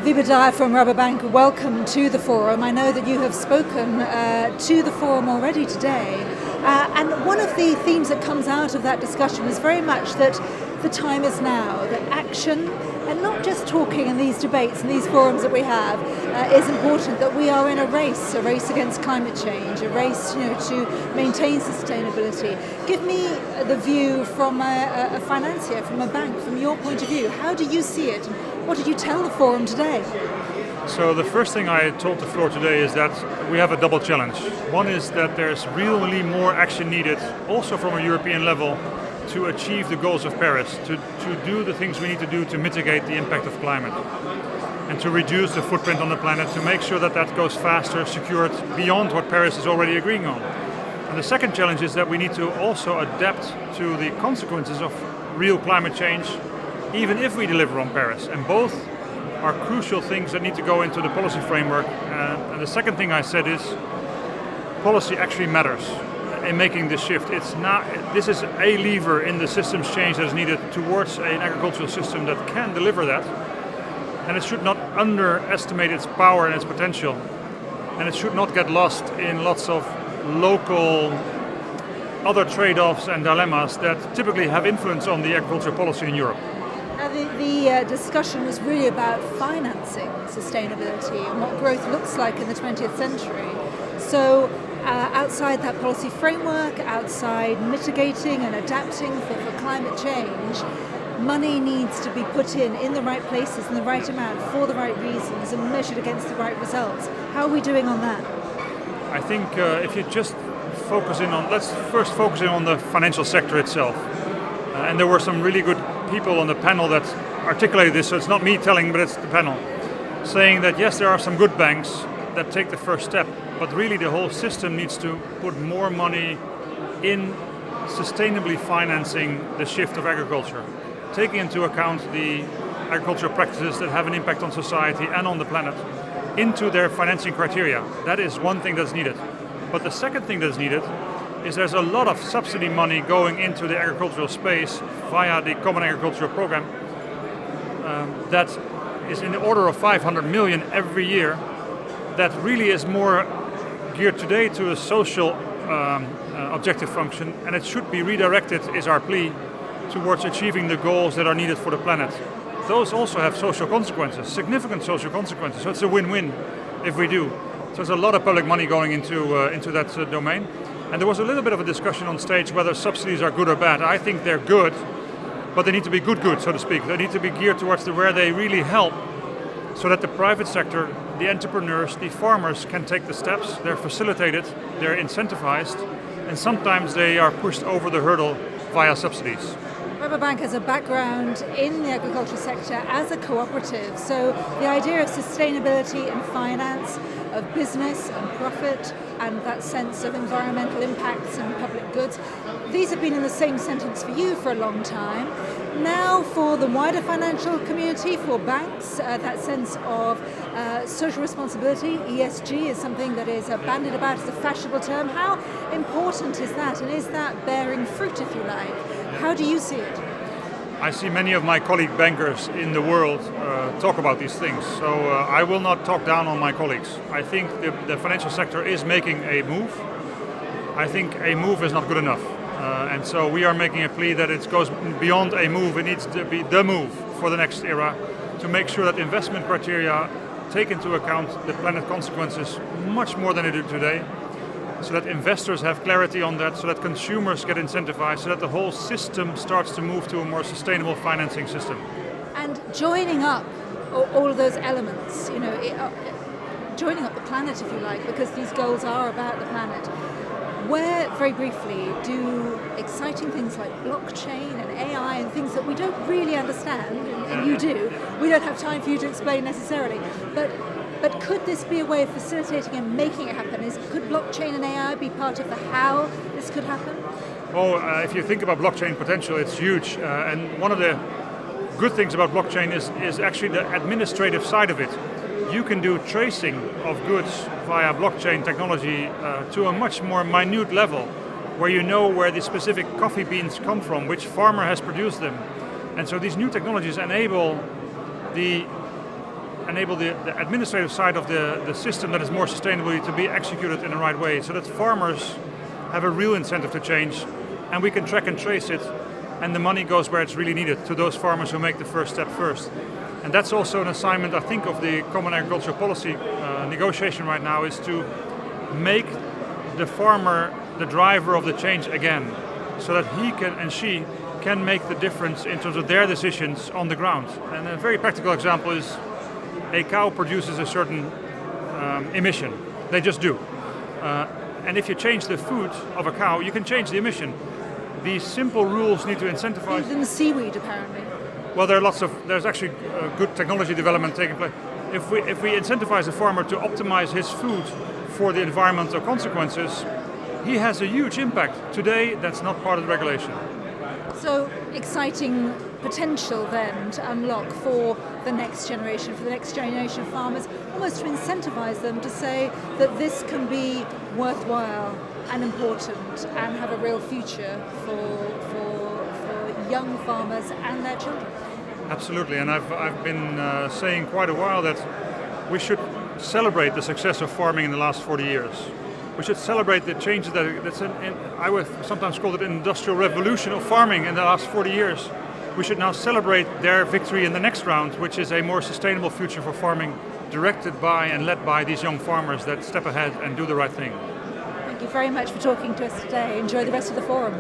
Wiebe Draijer from Rabobank, welcome to the forum. I know that you have spoken to the forum already today. And one of the themes that comes out of that discussion is very much that the time is now, that action and not just talking in these debates and these forums that we have is important, that we are in a race against climate change, a race to maintain sustainability. Give me the view from a financier, from a bank, from your point of view. How do you see it? What did you tell the forum today? So the first thing I told the floor today is that we have a double challenge. One is that there's really more action needed, also from a European level, to achieve the goals of Paris, to do the things we need to do to mitigate the impact of climate and to reduce the footprint on the planet, to make sure that that goes faster, secured, beyond what Paris is already agreeing on. And the second challenge is that we need to also adapt to the consequences of real climate change, even if we deliver on Paris. And both are crucial things that need to go into the policy framework. And the second thing I said is policy actually matters in making this shift. This is a lever in the systems change that is needed towards an agricultural system that can deliver that. And it should not underestimate its power and its potential. And it should not get lost in lots of local other trade-offs and dilemmas that typically have influence on the agricultural policy in Europe. Now the discussion was really about financing sustainability and what growth looks like in the 20th century. So outside that policy framework, outside mitigating and adapting for climate change, money needs to be put in the right places, in the right amount, for the right reasons, and measured against the right results. How are we doing on that? I think if you just let's first focus in on the financial sector itself. And there were some really good people on the panel that articulated this, so it's not me telling, but it's the panel, saying that yes, there are some good banks that take the first step, but really the whole system needs to put more money in sustainably financing the shift of agriculture, taking into account the agricultural practices that have an impact on society and on the planet into their financing criteria. That is one thing that's needed. But the second thing that's needed is there's a lot of subsidy money going into the agricultural space via the Common Agricultural Program that is in the order of 500 million every year, that really is more geared today to a social objective function, and it should be redirected, is our plea, towards achieving the goals that are needed for the planet. Those also have social consequences, significant social consequences, so it's a win-win if we do. So there's a lot of public money going into that domain. And there was a little bit of a discussion on stage whether subsidies are good or bad. I think they're good, but they need to be good, so to speak. They need to be geared towards where they really help, so that the private sector, the entrepreneurs, the farmers can take the steps. They're facilitated, they're incentivized, and sometimes they are pushed over the hurdle via subsidies. Rabobank has a background in the agricultural sector as a cooperative, so the idea of sustainability and finance, of business and profit, and that sense of environmental impacts and public goods, these have been in the same sentence for you for a long time. Now for the wider financial community, for banks, that sense of social responsibility, ESG, is something that is bandied about as a fashionable term. How important is that, and is that bearing fruit, if you like? How do you see it? I see many of my colleague bankers in the world talk about these things, so I will not talk down on my colleagues. I think the financial sector is making a move. I think a move is not good enough. And so we are making a plea that it goes beyond a move. It needs to be the move for the next era, to make sure that investment criteria take into account the planet consequences much more than they do today, so that investors have clarity on that, so that consumers get incentivized, so that the whole system starts to move to a more sustainable financing system. And joining up all of those elements, joining up the planet, if you like, because these goals are about the planet. Where, very briefly, do exciting things like blockchain and AI and things that we don't really understand, and you do, we don't have time for you to explain necessarily, but could this be a way of facilitating and making it happen? Could blockchain and AI be part of the how this could happen? Well, if you think about blockchain potential, it's huge. And one of the good things about blockchain is actually the administrative side of it. You can do tracing of goods via blockchain technology to a much more minute level, where you know where the specific coffee beans come from, which farmer has produced them. And so these new technologies enable the enable the administrative side of the system that is more sustainable to be executed in the right way, so that farmers have a real incentive to change, and we can track and trace it, and the money goes where it's really needed, to those farmers who make the first step first. And that's also an assignment, I think, of the Common Agricultural Policy negotiation right now, is to make the farmer the driver of the change again, so that he can and she can make the difference in terms of their decisions on the ground. And a very practical example is a cow produces a certain emission. They just do. And if you change the food of a cow, you can change the emission. These simple rules need to incentivize. Even seaweed, apparently. Well, there's actually good technology development taking place. If we incentivize a farmer to optimize his food for the environmental consequences, he has a huge impact. Today, that's not part of the regulation. So exciting potential then to unlock for the next generation of farmers, almost to incentivize them to say that this can be worthwhile and important and have a real future for young farmers and their children. Absolutely, and I've been saying quite a while that we should celebrate the success of farming in the last 40 years. We should celebrate the changes I would sometimes call it an industrial revolution of farming in the last 40 years. We should now celebrate their victory in the next round, which is a more sustainable future for farming, directed by and led by these young farmers that step ahead and do the right thing. Thank you very much for talking to us today. Enjoy the rest of the forum.